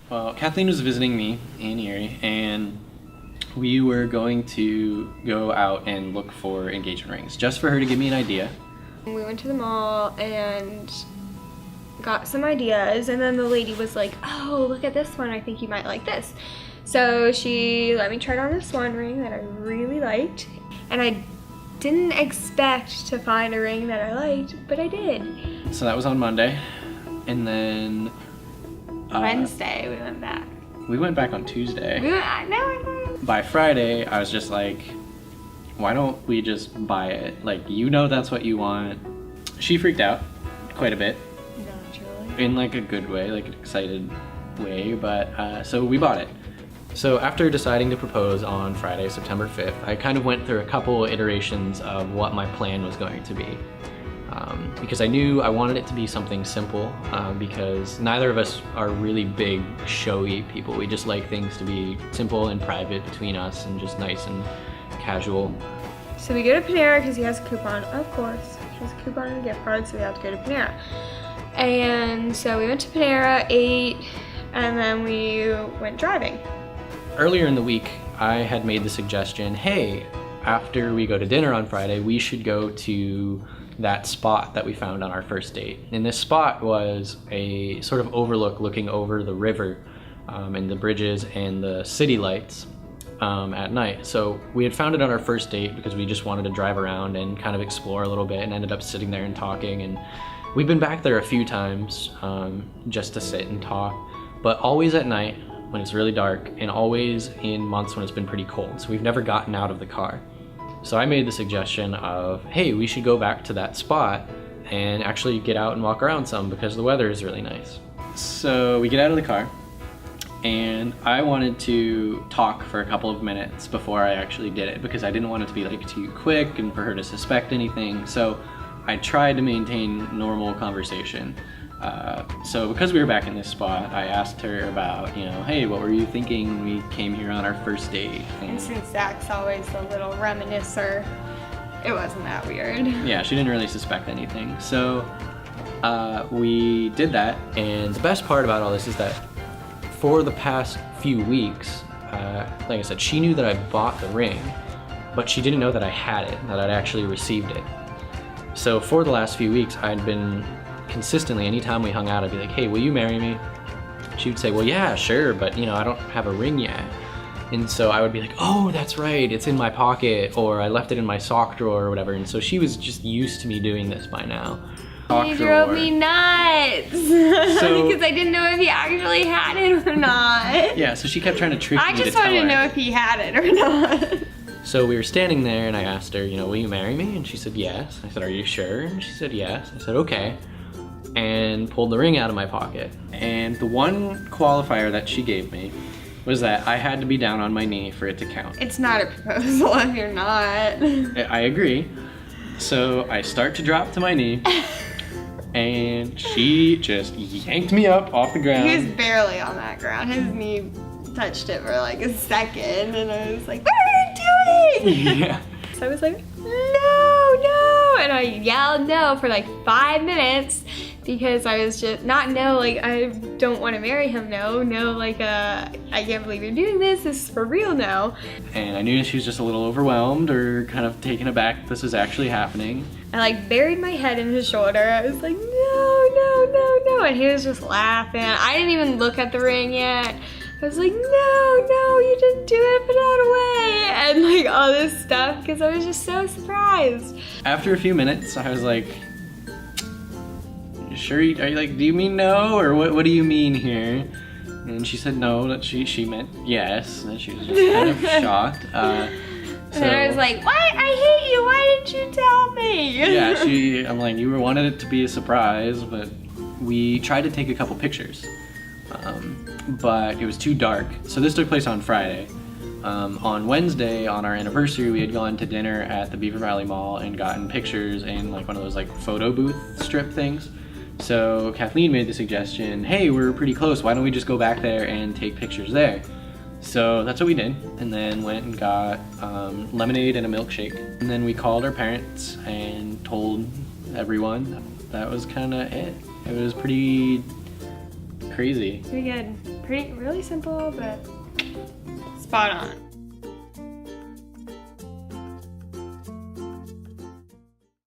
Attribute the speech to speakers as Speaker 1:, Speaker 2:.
Speaker 1: Well, Kathleen was visiting me in Erie, and we were going to go out and look for engagement rings, just for her to give me an idea.
Speaker 2: We went to the mall and got some ideas, and then the lady was like, oh, look at this one, I think you might like this. So she let me try on this one ring that I really liked, and I didn't expect to find a ring that I liked, but I did.
Speaker 1: So that was on Monday, and then
Speaker 2: Wednesday we went back.
Speaker 1: We went back on Tuesday.
Speaker 2: No.
Speaker 1: By Friday, I was just like, why don't we just buy it? Like, you know that's what you want. She freaked out quite a bit.
Speaker 2: Naturally.
Speaker 1: In like a good way, like an excited way, but so we bought it. So after deciding to propose on Friday, September 5th, I kind of went through a couple iterations of what my plan was going to be. Because I knew I wanted it to be something simple, because neither of us are really big, showy people. We just like things to be simple and private between us and just nice and casual.
Speaker 2: So we go to Panera because he has a coupon, of course. He has a coupon and a gift card, so we have to go to Panera. And so we went to Panera, ate, and then we went driving.
Speaker 1: Earlier in the week, I had made the suggestion, hey, after we go to dinner on Friday, we should go to that spot that we found on our first date. And this spot was a sort of overlook looking over the river and the bridges and the city lights at night. So we had found it on our first date because we just wanted to drive around and kind of explore a little bit, and ended up sitting there and talking. And we've been back there a few times just to sit and talk, but always at night when it's really dark, and always in months when it's been pretty cold. So we've never gotten out of the car. So I made the suggestion of, hey, we should go back to that spot and actually get out and walk around some because the weather is really nice. So we get out of the car, and I wanted to talk for a couple of minutes before I actually did it because I didn't want it to be like too quick and for her to suspect anything. So I tried to maintain normal conversation. So because we were back in this spot, I asked her about, hey, what were you thinking when we came here on our first date?
Speaker 2: And since Zach's always a little reminiscer, it wasn't that weird.
Speaker 1: Yeah, she didn't really suspect anything. So we did that, and the best part about all this is that for the past few weeks, like I said, she knew that I bought the ring, but she didn't know that I had it, that I'd actually received it. So for the last few weeks, I'd been consistently, anytime we hung out, I'd be like, hey, will you marry me? She would say, well, yeah, sure, but I don't have a ring yet. And so I would be like, oh, that's right, it's in my pocket, or I left it in my sock drawer or whatever. And so she was just used to me doing this by now.
Speaker 2: He drove me nuts because I didn't know if he actually had it or not.
Speaker 1: Yeah, so she kept trying to trick me to tell her.
Speaker 2: I just wanted to know if he had it or not.
Speaker 1: So we were standing there, and I asked her, will you marry me? And she said yes. I said, are you sure? And she said yes. I said, okay. And pulled the ring out of my pocket. And the one qualifier that she gave me was that I had to be down on my knee for it to count.
Speaker 2: It's not a proposal if you're not.
Speaker 1: I agree. So I start to drop to my knee, and she just yanked me up off the ground.
Speaker 2: He was barely on that ground. His knee touched it for like a second, and I was like, what are you doing?
Speaker 1: Yeah.
Speaker 2: So I was like, no, and I yelled no for like 5 minutes because I was just, not no, like I don't want to marry him, no, like I can't believe you're doing this is for real, no.
Speaker 1: And I knew she was just a little overwhelmed or kind of taken aback this was actually happening.
Speaker 2: I like buried my head in his shoulder. I was like, no, and he was just laughing. I didn't even look at the ring yet. I was like, no, you didn't do it, put that away, and like all this stuff because I was just so surprised.
Speaker 1: After a few minutes, I was like, sure, are you like, do you mean no, or what do you mean here? And she said no, that she meant yes, and she was just kind of shocked.
Speaker 2: And then I was like, what? I hate you, why didn't you tell me?
Speaker 1: Yeah, I'm like, you wanted it to be a surprise, but we tried to take a couple pictures. But it was too dark. So this took place on Friday. On Wednesday, on our anniversary, we had gone to dinner at the Beaver Valley Mall and gotten pictures in like one of those like photo booth strip things. So Kathleen made the suggestion, hey, we're pretty close, why don't we just go back there and take pictures there? So that's what we did, and then went and got lemonade and a milkshake. And then we called our parents and told everyone. That was kind of it. It was pretty crazy.
Speaker 2: Pretty good. Really simple, but spot on.